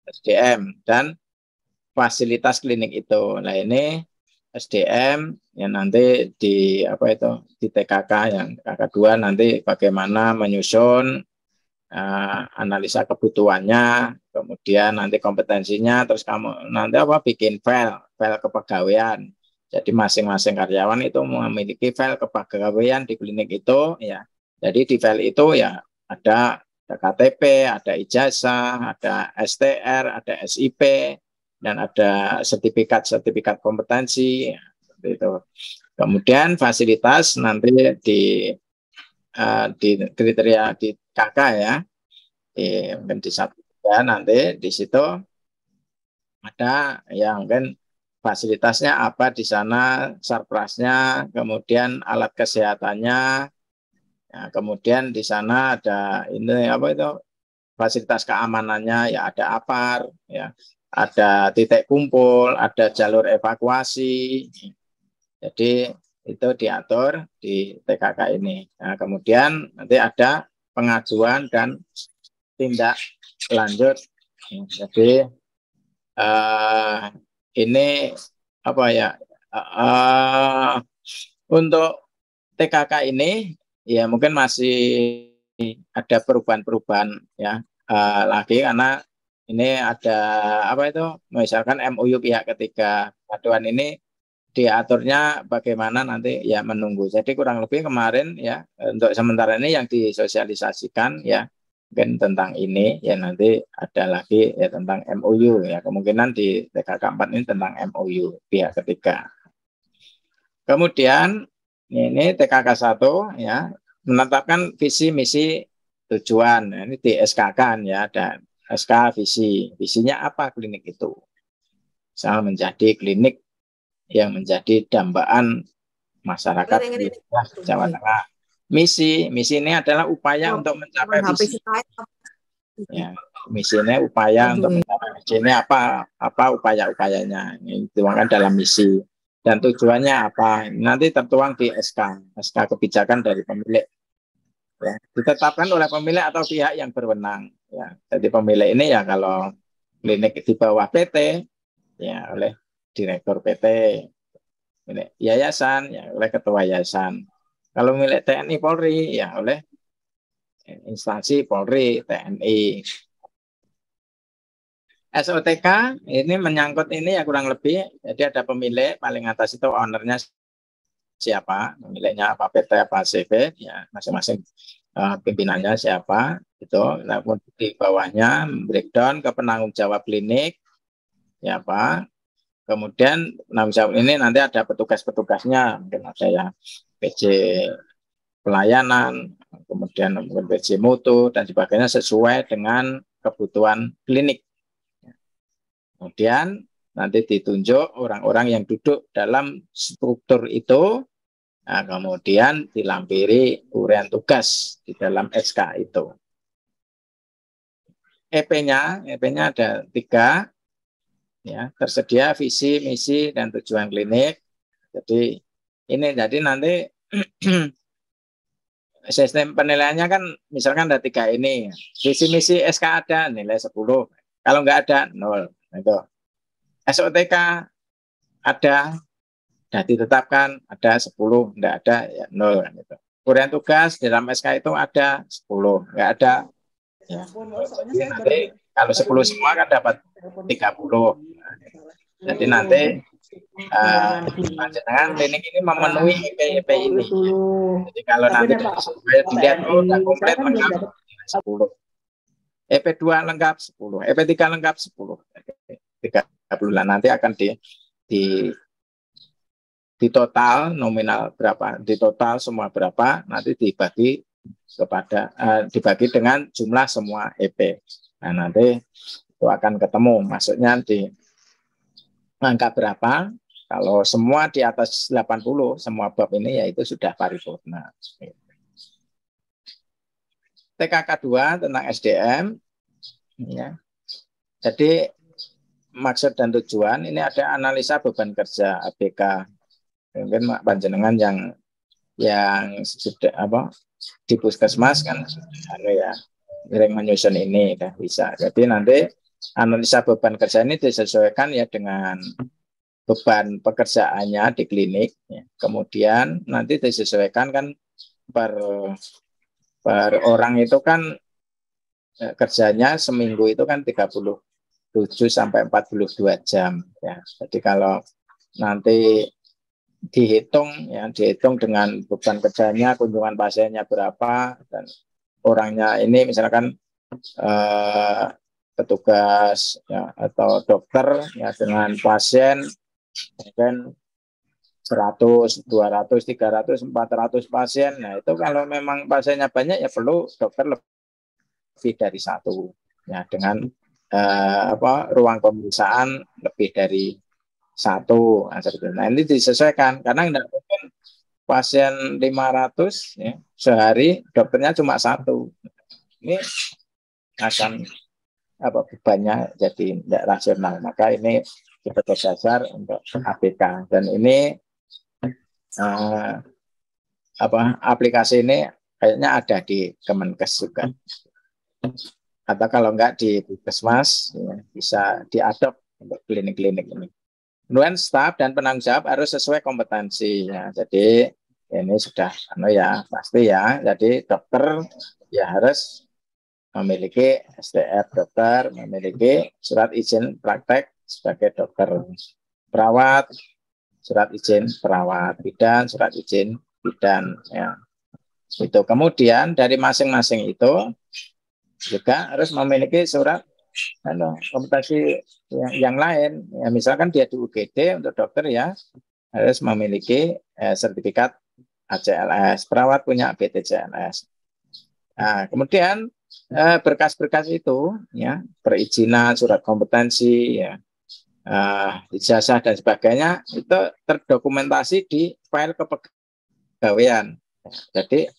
SDM dan fasilitas klinik itu. Nah ini SDM yang nanti di apa itu di TKK yang TKK 2 nanti bagaimana menyusun analisa kebutuhannya, kemudian nanti kompetensinya, terus kamu nanti apa bikin file kepegawaian. Jadi masing-masing karyawan itu memiliki file kepegawaian di klinik itu ya. Jadi di file itu ya ada KTP, ada ijazah, ada STR, ada SIP, dan ada sertifikat kompetensi seperti itu. Kemudian fasilitas nanti di kriteria di KK ya, mungkin di satu ya, nanti di situ ada yang mungkin fasilitasnya apa di sana, sarprasnya, kemudian alat kesehatannya, ya, kemudian di sana ada ini apa itu fasilitas keamanannya ya ada APAR, ya ada titik kumpul, ada jalur evakuasi. Jadi itu diatur di TKK ini. Nah, kemudian nanti ada pengajuan dan tindak lanjut. Jadi ini apa ya? Untuk TKK ini ya mungkin masih ada perubahan-perubahan ya lagi karena ini ada apa itu misalkan MOU pihak ketiga. Aduan ini diaturnya bagaimana nanti ya menunggu. Jadi kurang lebih kemarin ya untuk sementara ini yang disosialisasikan ya mungkin tentang ini ya nanti ada lagi ya tentang MOU ya kemungkinan di TKK 4 ini tentang MOU pihak ketiga. Kemudian ini TKK 1 ya menetapkan visi misi tujuan. Nah, ini di SK kan ya ada SK visinya apa klinik itu? Misal menjadi klinik yang menjadi dambaan masyarakat di Jawa Tengah. Misi ini adalah upaya untuk mencapai visi. Ya, misi ini upaya untuk mencapai visi ini apa upaya-upayanya. Ini dituangkan dalam misi dan tujuannya apa. Nanti tertuang di SK kebijakan dari pemilik. Ya, ditetapkan oleh pemilik atau pihak yang berwenang. Ya, jadi pemilik ini ya kalau klinik di bawah PT ya oleh direktur PT, milik yayasan ya oleh ketua yayasan. Kalau milik TNI Polri ya oleh instansi Polri TNI. SOTK ini menyangkut ini ya kurang lebih. Jadi ada pemilik paling atas itu ownernya siapa, pemiliknya apa PT apa CV ya masing-masing pimpinannya siapa itu. Namun di bawahnya breakdown ke penanggung jawab klinik ya Pak. Kemudian penanggung jawab ini nanti ada petugas-petugasnya, mungkin ada yang PJ pelayanan, kemudian mungkin PJ mutu dan sebagainya sesuai dengan kebutuhan klinik. Kemudian nanti ditunjuk orang-orang yang duduk dalam struktur itu, nah, kemudian dilampiri uraian tugas di dalam SK itu. EP-nya ada 3. Ya, tersedia visi, misi, dan tujuan klinik. Jadi ini jadi nanti sistem penilaiannya kan misalkan ada 3 ini. Visi, misi, SK ada nilai 10. Kalau nggak ada 0. Itu. SOTK ada, sudah ditetapkan ada 10, nggak ada ya 0. Gitu. Uraian tugas di dalam SK itu ada 10, nggak ada. Ya. Jadi nanti kalau 10 semua kan dapat 30. Jadi nanti panjenengan klinik ini memenuhi EP ini. Jadi kalau nanti dilihat udah komplit lengkap 10. EP2 lengkap 10, EP3 lengkap 10. 30 nanti akan di total nominal berapa, di total semua berapa nanti dibagi dengan jumlah semua EP. Nah, nanti itu akan ketemu maksudnya di angka berapa. Kalau semua di atas 80 semua bab ini yaitu sudah paripurna. TKK 2 tentang SDM ya. Jadi maksud dan tujuan ini ada analisa beban kerja ABK. Mungkin panjenengan yang sudah di puskesmas kan ya sering menyusun ini dah bisa. Jadi nanti analisa beban kerja ini disesuaikan ya dengan beban pekerjaannya di klinik. Ya. Kemudian nanti disesuaikan kan per orang itu kan kerjanya seminggu itu kan 37 sampai 42 jam. Ya. Jadi kalau nanti dihitung dengan beban kerjanya, kunjungan pasiennya berapa, dan orangnya ini misalkan petugas ya, atau dokter ya dengan pasien mungkin 100, 200, 300, 400 pasien. Nah itu kalau memang pasiennya banyak ya perlu dokter lebih dari satu ya dengan ruang pemeriksaan lebih dari satu. Nah ini disesuaikan karena tidak mungkin pasien 500 ya, sehari dokternya cuma satu. Ini akan bebannya jadi tidak rasional. Maka ini sebagai dasar untuk APK dan ini aplikasi ini kayaknya ada di Kemenkes juga. Atau kalau enggak di Puskesmas ya, bisa diadop untuk klinik-klinik ini. Kemudian staf dan penanggung jawab harus sesuai kompetensi ya. Jadi ini sudah pasti ya. Jadi dokter ya harus memiliki STF dokter, memiliki surat izin praktek sebagai dokter. Perawat surat izin perawat, bidan surat izin bidan ya. Itu kemudian dari masing-masing itu juga harus memiliki surat kompetensi yang lain ya, misalkan dia di UGD untuk dokter ya harus memiliki sertifikat ACLS, perawat punya BPJS. Nah, kemudian berkas-berkas itu ya perizinan, surat kompetensi ya, ijazah dan sebagainya itu terdokumentasi di file kepegawaian. Jadi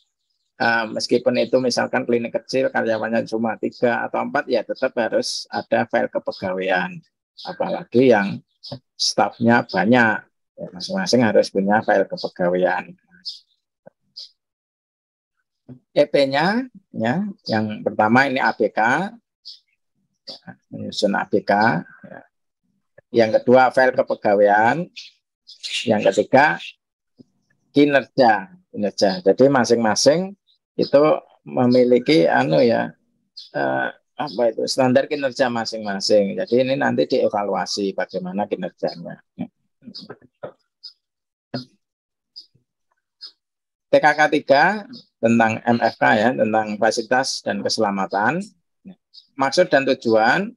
meskipun itu misalkan klinik kecil karyawannya cuma 3 atau 4 ya tetap harus ada file kepegawaian. Apalagi yang stafnya banyak, ya, masing-masing harus punya file kepegawaian. EP-nya ya, yang pertama ini ABK, ya, menyusun ABK. Ya. Yang kedua file kepegawaian, yang ketiga kinerja. Jadi masing-masing itu memiliki standar kinerja masing-masing. Jadi ini nanti dievaluasi bagaimana kinerjanya. TKK 3 tentang MFK ya, tentang fasilitas dan keselamatan. Maksud dan tujuan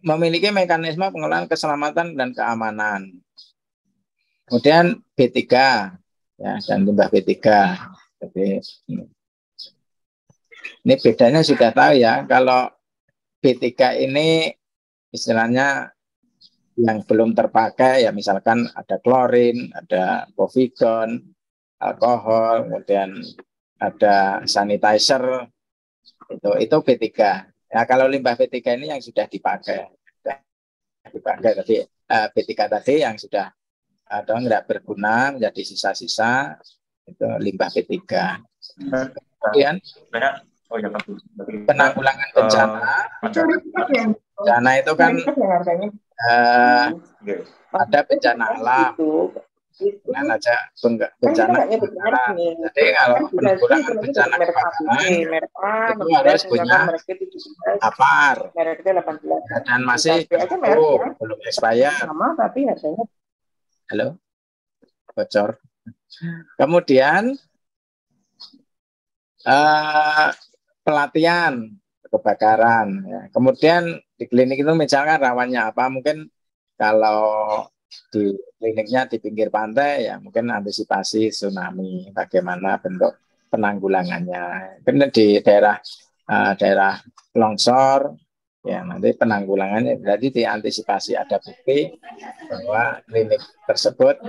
memiliki mekanisme pengelolaan keselamatan dan keamanan. Kemudian B3 ya, dan limbah B3. Jadi ini bedanya sudah tahu ya, kalau B3 ini istilahnya yang belum terpakai ya, misalkan ada klorin, ada povidon, alkohol, kemudian ada sanitizer, itu B3. Ya, kalau limbah B3 ini yang sudah dipakai tadi, B3 tadi yang sudah atau tidak berguna menjadi sisa-sisa itu limbah B3. Kemudian penanggulangan bencana. Bencana itu kan ada bencana alam, dengan aja bencana kebakaran. Jadi kalau penanggulangan bencana kebakaran itu harus punya APAR dan masih belum expired. Halo, bocor. Kemudian pelatihan kebakaran. Ya. Kemudian di klinik itu misalkan rawannya apa? Mungkin kalau di kliniknya di pinggir pantai ya mungkin antisipasi tsunami, bagaimana bentuk penanggulangannya. Kemudian di daerah longsor ya nanti penanggulangannya berarti diantisipasi, ada bukti bahwa klinik tersebut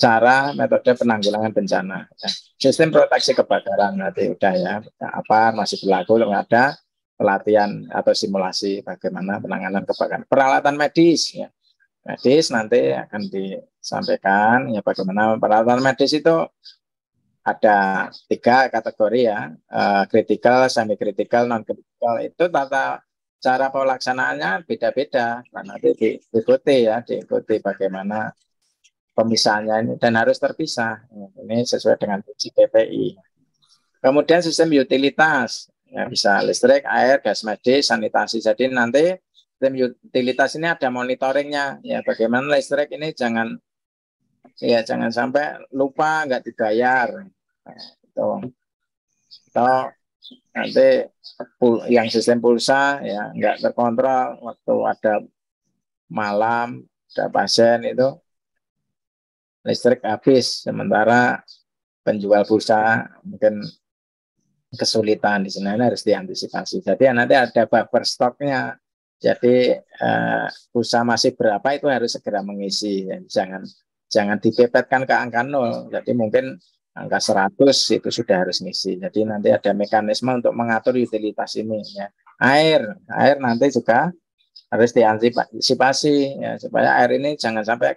cara metode penanggulangan bencana. Sistem proteksi kebakaran nanti udah ya, apa masih berlaku, ada pelatihan atau simulasi bagaimana penanganan kebakaran. Peralatan medis ya. Medis nanti akan disampaikan ya bagaimana peralatan medis itu ada 3 kategori ya, kritikal, semi kritikal, non kritikal. Itu tata cara pelaksanaannya beda-beda. Nah, nanti diikuti bagaimana pemisahannya ini, dan harus terpisah. Ini sesuai dengan fungsi PPI. Kemudian sistem utilitas, ya, bisa listrik, air, gas medis, sanitasi. Jadi nanti sistem utilitas ini ada monitoringnya. Ya, bagaimana listrik ini jangan sampai lupa nggak dibayar. Nah, itu. Atau nanti yang sistem pulsa ya nggak terkontrol waktu ada malam, ada pasien itu listrik habis, sementara penjual pulsa mungkin kesulitan. Di sana harus diantisipasi. Jadi nanti ada buffer stoknya. Jadi pulsa masih berapa itu harus segera mengisi. Jangan dipepetkan ke angka 0. Jadi mungkin angka 100 itu sudah harus ngisi. Jadi nanti ada mekanisme untuk mengatur utilitas ini. Ya. Air nanti juga harus diantisipasi ya, supaya air ini jangan sampai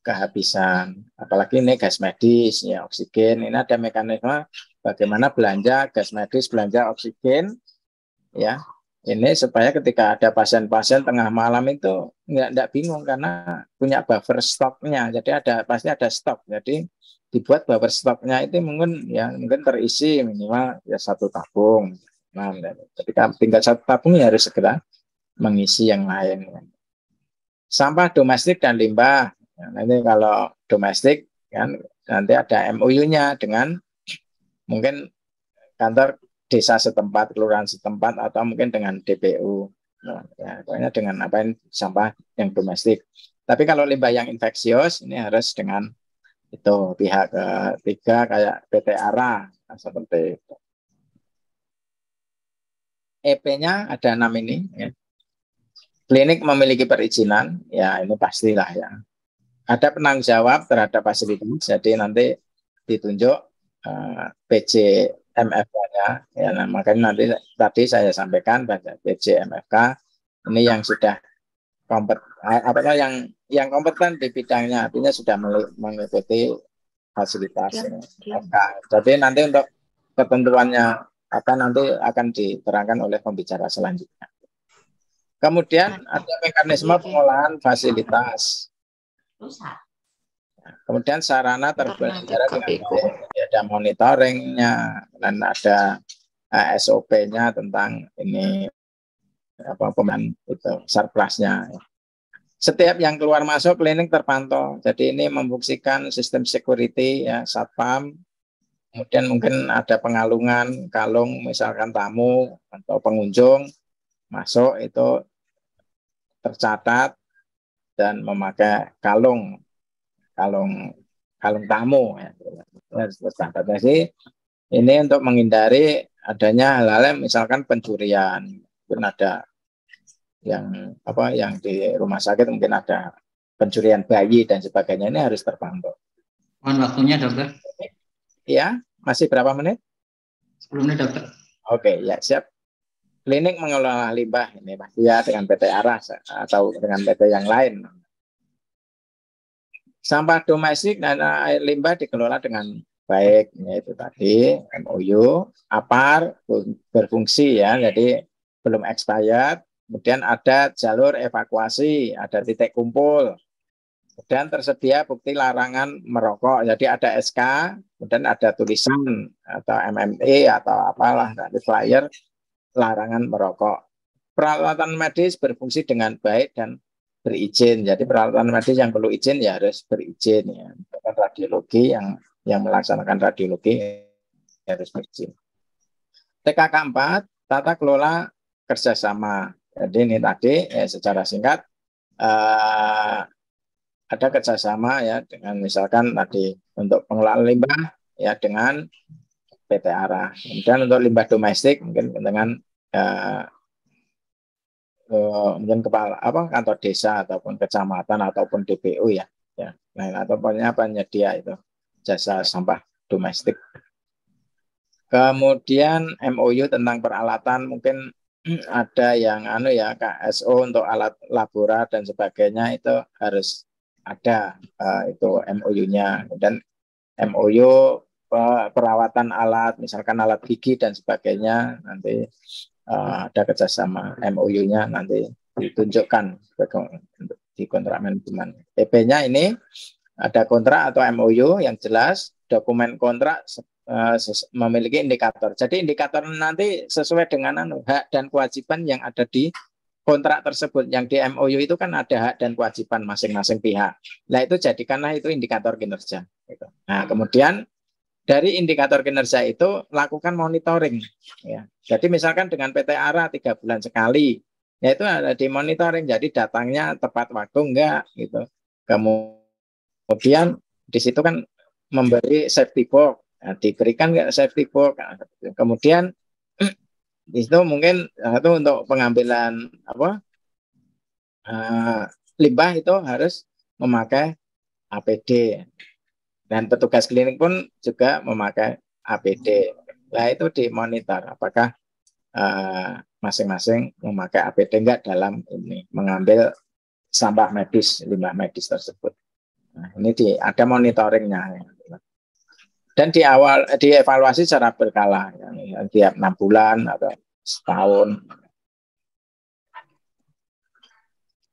kehabisan. Apalagi ini gas medis, ya oksigen. Ini ada mekanisme bagaimana belanja gas medis, belanja oksigen, ya. Ini supaya ketika ada pasien-pasien tengah malam itu nggak bingung karena punya buffer stoknya. Jadi pasti ada stok. Jadi dibuat buffer stoknya itu mungkin terisi minimal ya 1 tabung. Nah, ketika tinggal 1 tabung ya harus segera mengisi yang lain. Sampah domestik dan limbah. Nah, ini kalau domestik kan nanti ada MOU-nya dengan mungkin kantor desa setempat, kelurahan setempat, atau mungkin dengan DPU. Nah, ya, pokoknya dengan sampah yang domestik. Tapi kalau limbah yang infeksius ini harus dengan itu pihak ketiga kayak PT ARA, nah, seperti itu. EP-nya ada 6 ini. Ya. Klinik memiliki perizinan, ya ini pastilah ya. Ada penanggung jawab terhadap fasilitas, jadi nanti ditunjuk PJ MFK-nya, ya, nah, makanya nanti tadi saya sampaikan pada PJ MFK ini yang sudah yang kompeten di bidangnya, artinya sudah mengikuti fasilitas MFK. Jadi nanti untuk ketentuannya nanti akan diterangkan oleh pembicara selanjutnya. Kemudian ada mekanisme pengolahan fasilitas. Kemudian sarana terselenggara dengan ada monitoringnya dan ada SOP-nya tentang ini itu surplusnya. Setiap yang keluar masuk klinik terpantau. Jadi ini membuktikan sistem security ya, satpam. Kemudian mungkin ada pengalungan kalung, misalkan tamu atau pengunjung masuk itu tercatat dan memakai kalung tamu ya. Jadi ini untuk menghindari adanya hal-hal misalkan pencurian. Mungkin ada yang di rumah sakit mungkin ada pencurian bayi dan sebagainya, ini harus terpantau. Mohon waktunya, dokter. Ya, masih berapa menit? 10 menit, dokter. Oke, ya siap. Klinik mengelola limbah ini pasti ya dengan PT ARA atau dengan PT yang lain. Sampah domestik dan air limbah dikelola dengan baik, yaitu tadi MOU, APAR berfungsi ya, jadi belum expired. Kemudian ada jalur evakuasi, ada titik kumpul, dan tersedia bukti larangan merokok. Jadi ada SK, kemudian ada tulisan atau MME atau apalah, nanti flyer larangan merokok. Peralatan medis berfungsi dengan baik dan berizin. Jadi peralatan medis yang perlu izin ya harus berizin ya. Radiologi yang melaksanakan radiologi harus berizin. TKK 4, tata kelola kerjasama. Jadi ini tadi ya, secara singkat ada kerjasama ya dengan misalkan tadi untuk pengelolaan limbah ya dengan PT ARA. Kemudian untuk limbah domestik mungkin dengan mungkin kepala kantor desa ataupun kecamatan ataupun DPU ya. Nah, atau penyedia itu jasa sampah domestik. Kemudian MOU tentang peralatan mungkin ada yang KSO untuk alat labora dan sebagainya itu harus ada itu MOU-nya. Dan MOU perawatan alat, misalkan alat gigi dan sebagainya, nanti ada kerjasama MOU-nya nanti ditunjukkan di kontrak manajemen. PP-nya ini ada kontrak atau MOU yang jelas, dokumen kontrak memiliki indikator. Jadi indikator nanti sesuai dengan hak dan kewajiban yang ada di kontrak tersebut. Yang di MOU itu kan ada hak dan kewajiban masing-masing pihak. Nah itu jadikanlah itu indikator kinerja. Nah kemudian dari indikator kinerja itu lakukan monitoring. Ya. Jadi misalkan dengan PT ARA 3 bulan sekali, ya itu ada di monitoring. Jadi datangnya tepat waktu enggak gitu. Kemudian di situ kan memberi safety box. Nah, diberikan nggak safety box. Kemudian di situ mungkin itu untuk pengambilan limbah itu harus memakai APD. Dan petugas klinik pun juga memakai APD. Nah itu dimonitor apakah masing-masing memakai APD enggak dalam ini mengambil sampah medis, limbah medis tersebut. Nah, ini ada monitoringnya. Dan dievaluasi secara berkala, ya, tiap 6 bulan atau setahun.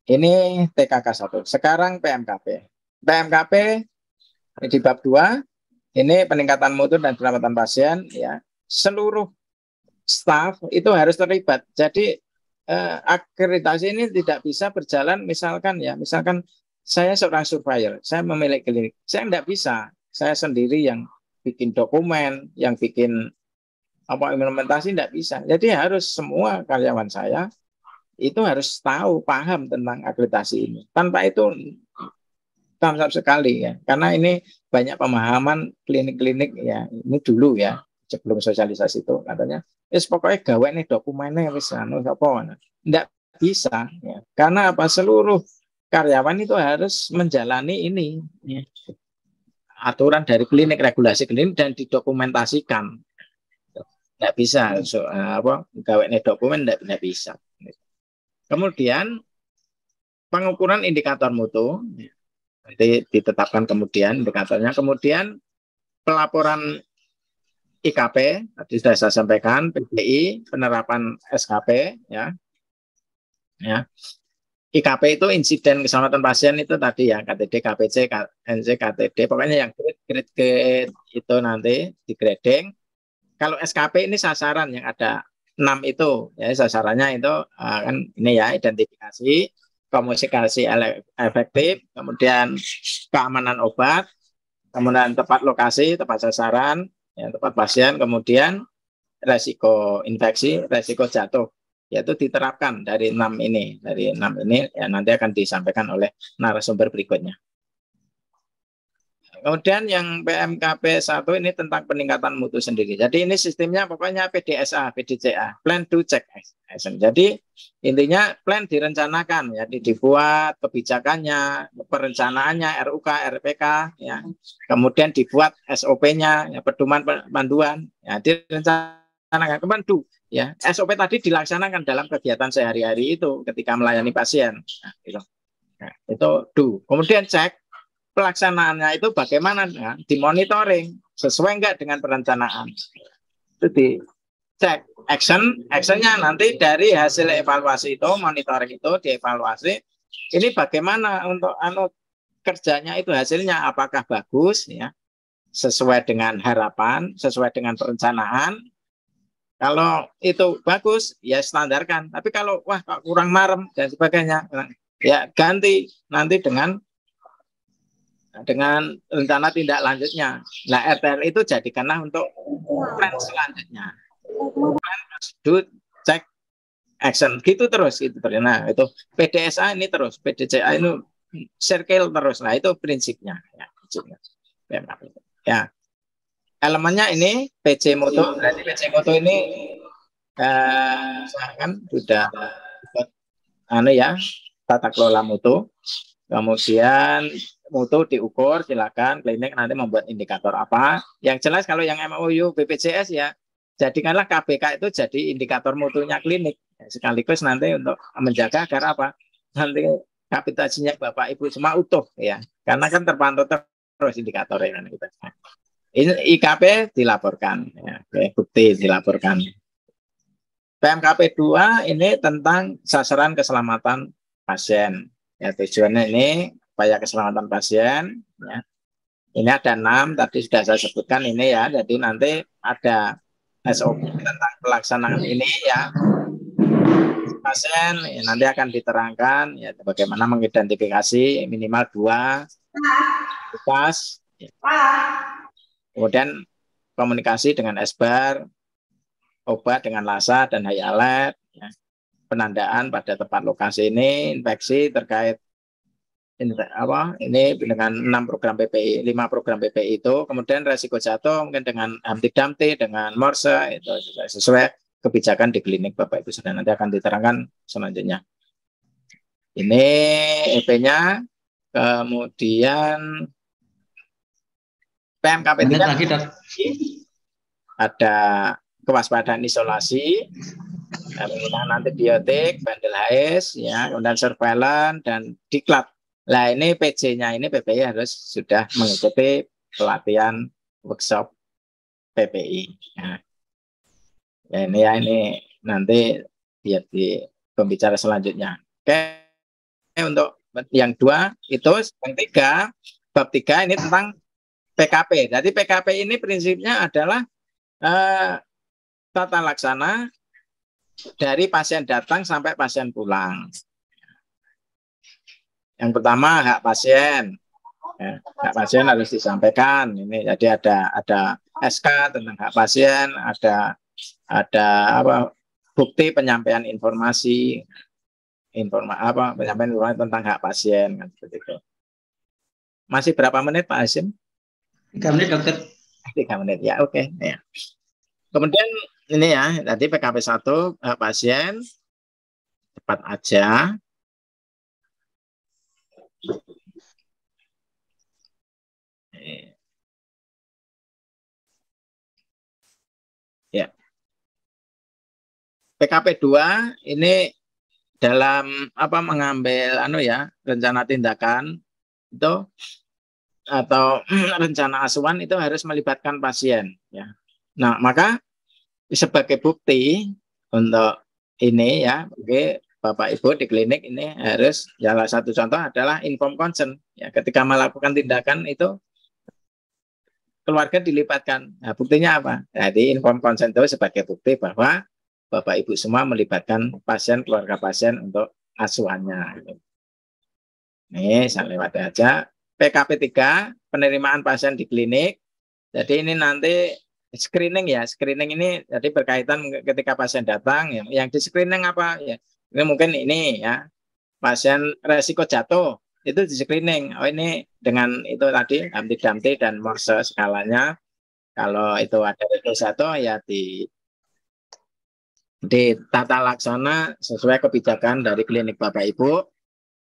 Ini TKK 1. Sekarang PMKP. PMKP di bab 2 ini peningkatan mutu dan keselamatan pasien, ya. Seluruh staf itu harus terlibat. Jadi akreditasi ini tidak bisa berjalan misalkan saya seorang surveyor, saya memiliki klinik, saya tidak bisa, saya sendiri yang bikin dokumen, yang bikin implementasi tidak bisa. Jadi harus semua karyawan saya itu harus tahu, paham tentang akreditasi ini. Tanpa itu sama sekali ya, karena ini banyak pemahaman klinik-klinik ya. Ini dulu ya, sebelum sosialisasi itu katanya, pokoknya gawe nih dokumennya bisa, tidak bisa ya. Karena apa? Seluruh karyawan itu harus menjalani ini ya. Aturan dari klinik, regulasi klinik dan didokumentasikan. Tidak bisa gawe nih dokumen tidak bisa. Kemudian pengukuran indikator mutu nanti ditetapkan kemudian indikatornya. Kemudian pelaporan IKP tadi sudah saya sampaikan, PDI, penerapan SKP ya. IKP itu insiden keselamatan pasien itu tadi ya, KTD, KPC, KNC, KTD, pokoknya yang grade itu nanti di grading. Kalau SKP ini sasaran yang ada 6 itu ya, sasarannya itu kan ini ya, identifikasi, komunikasi efektif, kemudian keamanan obat, kemudian tepat lokasi, tepat sasaran, ya, tepat pasien, kemudian resiko infeksi, resiko jatuh, yaitu diterapkan dari 6 ini. Dari 6 ini ya nanti akan disampaikan oleh narasumber berikutnya. Kemudian yang PMKP 1 ini tentang peningkatan mutu sendiri. Jadi ini sistemnya pokoknya PDSA, PDCA, Plan Do Check Action. Jadi intinya plan direncanakan, ya, dibuat kebijakannya, perencanaannya, RUK, RPK, ya. Kemudian dibuat SOP-nya, ya, pedoman panduan, ya, direncanakan. Kemudian do, ya, SOP tadi dilaksanakan dalam kegiatan sehari-hari itu ketika melayani pasien. Nah, gitu. Nah, itu do. Kemudian cek pelaksanaannya itu bagaimana, ya, dimonitoring sesuai enggak dengan perencanaan. Itu dicek actionnya nanti dari hasil evaluasi itu, monitoring itu dievaluasi. Ini bagaimana untuk kerjanya itu hasilnya apakah bagus ya, sesuai dengan harapan, sesuai dengan perencanaan. Kalau itu bagus ya standarkan. Tapi kalau wah kurang marem dan sebagainya ya ganti nanti dengan rencana tindak lanjutnya. Nah, RTL itu jadikanlah untuk plan selanjutnya. Plan do check action gitu terus. Nah, itu PDSA ini terus, PDCA ini circle terus. Nah, itu prinsipnya ya, ya. Elemennya ini PC Moto. Berarti PC Moto ini kan sudah ya, tata kelola mutu. Kemudian mutu diukur, silakan klinik nanti membuat indikator apa. Yang jelas kalau yang MOU BPJS ya, jadikanlah KBK itu jadi indikator mutunya klinik. Sekaligus nanti untuk menjaga agar apa? Nanti kapitasinya Bapak Ibu semua utuh ya. Karena kan terpantau terus indikatornya kan gitu. Ini IKP dilaporkan, ya, bukti dilaporkan. PMKP 2 ini tentang sasaran keselamatan pasien. Ya, tujuannya ini upaya keselamatan pasien. Ya. Ini ada 6, tadi sudah saya sebutkan ini ya. Jadi nanti ada SOP tentang pelaksanaan ini ya. Pasien ya, nanti akan diterangkan ya bagaimana mengidentifikasi minimal 2 tugas. Ya. Kemudian komunikasi dengan esbar, obat dengan LASA dan HIALET, ya. Penandaan pada tempat lokasi ini, infeksi terkait ini dengan 6 program PPI, 5 program PPI itu, kemudian resiko jatuh mungkin dengan Hamti-Damti, dengan Morse, itu sesuai kebijakan di klinik Bapak Ibu Saudara, nanti akan diterangkan selanjutnya. Ini EP-nya, kemudian PMKP 3 ada kewaspadaan isolasi, penggunaan antibiotik, bandel HIS, ya, kemudian surveillance dan diklat. Nah ini PJ-nya ini PPI harus sudah mengikuti pelatihan workshop PPI. Nah, ya ini nanti lihat di pembicara selanjutnya. Oke, untuk yang 2 itu, yang 3 bab 3 ini tentang PKP. Jadi PKP ini prinsipnya adalah tata laksana dari pasien datang sampai pasien pulang. Yang pertama hak pasien, ya, hak pasien harus disampaikan. Ini jadi ada SK tentang hak pasien, ada bukti penyampaian informasi, penyampaian informasi tentang hak pasien kan seperti itu. Masih berapa menit Pak Hasim? 3 menit dokter. 3 menit ya, oke. Ya. Kemudian ini ya, tadi PKP 1 hak pasien cepat aja. Ya. PKP 2 ini dalam mengambil rencana tindakan itu atau rencana asuhan itu harus melibatkan pasien ya. Nah, maka sebagai bukti untuk ini ya, oke, Bapak Ibu di klinik ini harus salah satu contoh adalah inform consent ya, ketika melakukan tindakan itu keluarga dilibatkan. Nah, buktinya apa? Jadi inform consent itu sebagai bukti bahwa Bapak Ibu semua melibatkan pasien, keluarga pasien untuk asuhannya. Nih, saya lewat aja. PKP 3, penerimaan pasien di klinik. Jadi ini nanti screening ya. Screening ini jadi berkaitan ketika pasien datang ya. Yang di screening apa ya? Ini mungkin ini ya. Pasien resiko jatuh itu di screening. Oh ini dengan itu tadi Hamti-Damti dan Morse skalanya. Kalau itu ada resiko jatuh ya di tata laksana sesuai kebijakan dari klinik Bapak Ibu.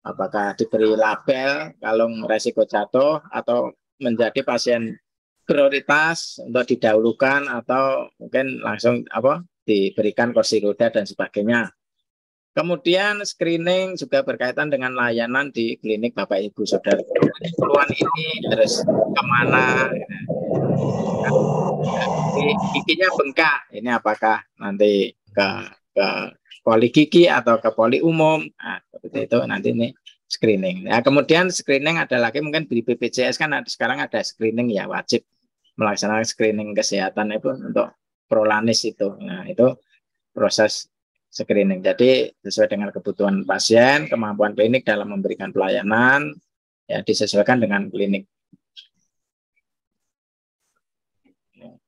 Apakah diberi label kalau resiko jatuh atau menjadi pasien prioritas untuk didahulukan atau mungkin langsung diberikan kursi roda dan sebagainya. Kemudian screening juga berkaitan dengan layanan di klinik Bapak Ibu Saudara. Keluhan ini harus kemana? Giginya bengkak. Ini apakah nanti ke poli gigi atau ke poli umum? Nah, seperti itu nanti ini screening. Nah, kemudian screening ada lagi mungkin di BPJS kan sekarang ada screening ya, wajib melaksanakan screening kesehatan itu untuk prolanis itu. Nah, itu proses screening. Jadi sesuai dengan kebutuhan pasien, kemampuan klinik dalam memberikan pelayanan ya disesuaikan dengan klinik.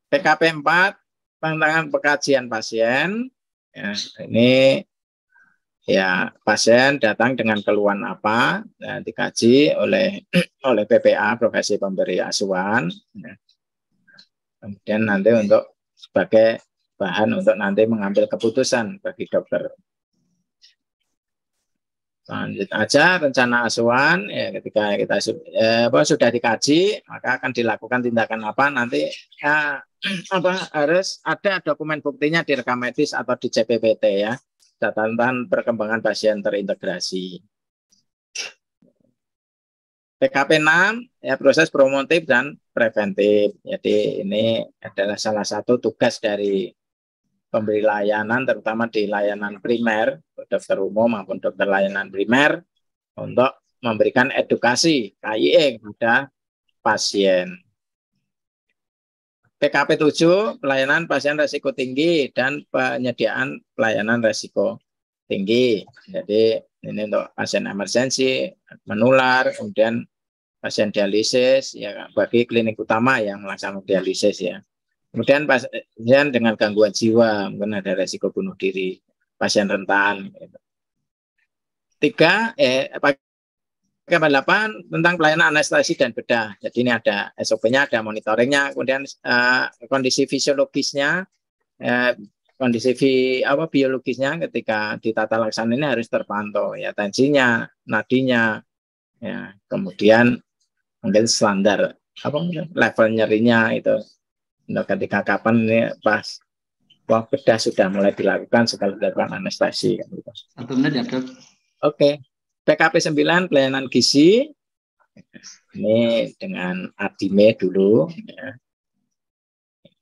PKP 4 tantangan pengkajian pasien. Ya, ini ya pasien datang dengan keluhan apa dan dikaji oleh PPA profesi pemberi asuhan. Ya. Kemudian nanti untuk sebagai bahan untuk nanti mengambil keputusan bagi dokter. Lanjut aja rencana asuhan ya, ketika kita sudah dikaji maka akan dilakukan tindakan apa nanti ya, harus ada dokumen buktinya di rekam medis atau di CPPT ya, catatan perkembangan pasien terintegrasi. PKP 6 ya proses promotif dan preventif. Jadi ini adalah salah satu tugas dari pemberi layanan, terutama di layanan primer, dokter umum maupun dokter layanan primer, untuk memberikan edukasi KIE kepada pasien. PKP 7, pelayanan pasien risiko tinggi dan penyediaan pelayanan risiko tinggi. Jadi ini untuk pasien emergensi, menular, kemudian pasien dialisis, ya bagi klinik utama yang melaksanakan dialisis ya. Kemudian pasien dengan gangguan jiwa, mungkin ada risiko bunuh diri, pasien rentan. Gitu. 3, PKP 8 tentang pelayanan anestesi dan bedah. Jadi ini ada SOP-nya, ada monitoringnya, kemudian kondisi fisiologisnya, kondisi biologisnya ketika ditata laksana ini harus terpantau ya, tensinya, nadinya, ya, kemudian mungkin standar level nyerinya itu ketika kapan ini pas bedah sudah mulai dilakukan setelah dilakukan anestesi. Satu menit ya dok. Oke. PKP 9 pelayanan gizi ini dengan ADIME dulu ya.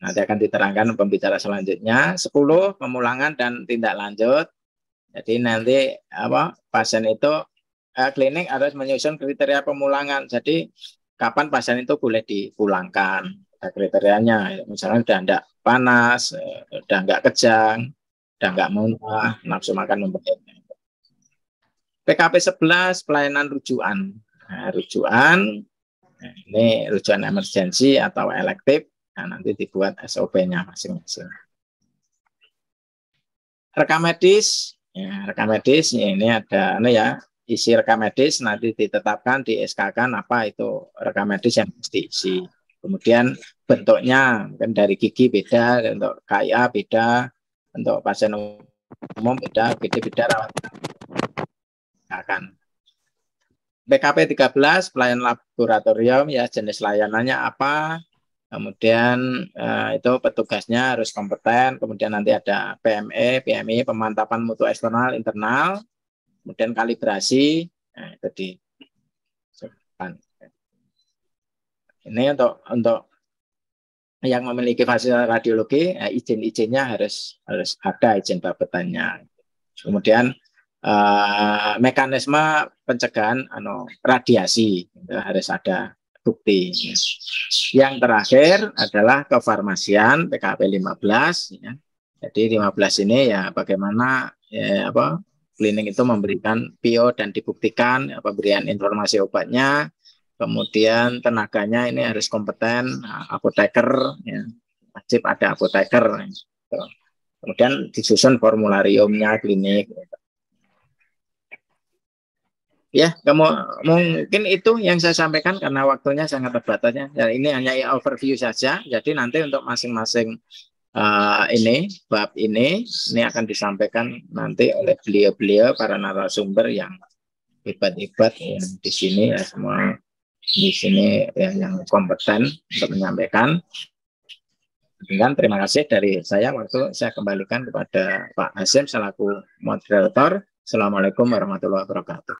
Nanti akan diterangkan pembicara selanjutnya. 10 pemulangan dan tindak lanjut. Jadi nanti pasien itu klinik harus menyusun kriteria pemulangan. Jadi kapan pasien itu boleh dipulangkan. Kriterianya misalnya udah enggak panas, udah enggak kejang, udah enggak muntah, nafsu makan membaik. PKP 11 pelayanan rujukan. Nah, rujukan ini rujukan emergensi atau elektif. Nah, nanti dibuat SOP-nya masing-masing. Rekam medis, ya, rekam medis ini ada isi rekam medis nanti ditetapkan di SK-kan apa itu rekam medis yang mesti isi. Kemudian bentuknya mungkin dari gigi beda, untuk KIA beda, untuk pasien umum beda, beda rawat akan. PKP 13 pelayanan laboratorium ya, jenis layanannya apa, kemudian itu petugasnya harus kompeten, kemudian nanti ada PMI, pemantapan mutu eksternal internal, kemudian kalibrasi, nah, itu di ini untuk yang memiliki fasilitas radiologi, izin-izinnya harus ada izin babetannya. Kemudian mekanisme pencegahan radiasi harus ada bukti. Yang terakhir adalah kefarmasian PKP 15 ya. Jadi 15 ini ya bagaimana klinik itu memberikan PO dan dibuktikan pemberian informasi obatnya, kemudian tenaganya ini harus kompeten, apoteker ya, wajib ada apoteker. Kemudian disusun formulariumnya klinik. Ya, mungkin itu yang saya sampaikan karena waktunya sangat terbatasnya. Ya, ini hanya overview saja. Jadi nanti untuk masing-masing bab ini akan disampaikan nanti oleh beliau-beliau para narasumber yang hebat-hebat yang di sini ya, semua di sini ya, yang kompeten untuk menyampaikan. Dan terima kasih dari saya, waktu saya kembalikan kepada Pak Hasyim selaku moderator. Assalamualaikum warahmatullahi wabarakatuh.